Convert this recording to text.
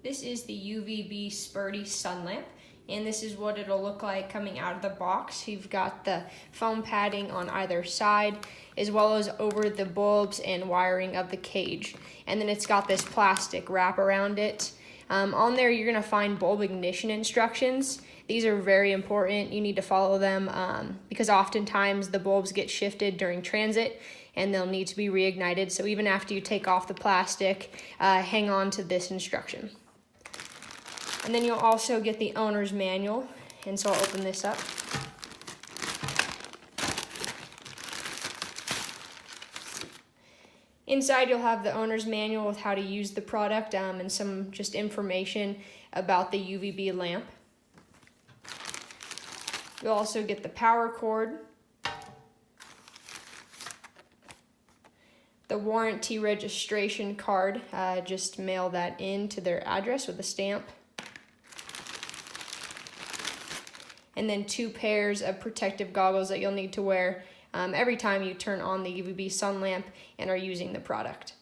This is the UVB Sperti Sunlamp, and this is what it'll look like coming out of the box. You've got the foam padding on either side, as well as over the bulbs and wiring of the cage. And then it's got this plastic wrap around it. On there, you're gonna find bulb ignition instructions. These are very important. You need to follow them because oftentimes the bulbs get shifted during transit and they'll need to be reignited. So even after you take off the plastic, hang on to this instruction. And then you'll also get the owner's manual. And so I'll open this up. Inside you'll have the owner's manual with how to use the product and some just information about the UVB lamp. You'll also get the power cord, the warranty registration card, just mail that in to their address with a stamp. And then 2 pairs of protective goggles that you'll need to wear every time you turn on the UVB sun lamp and are using the product.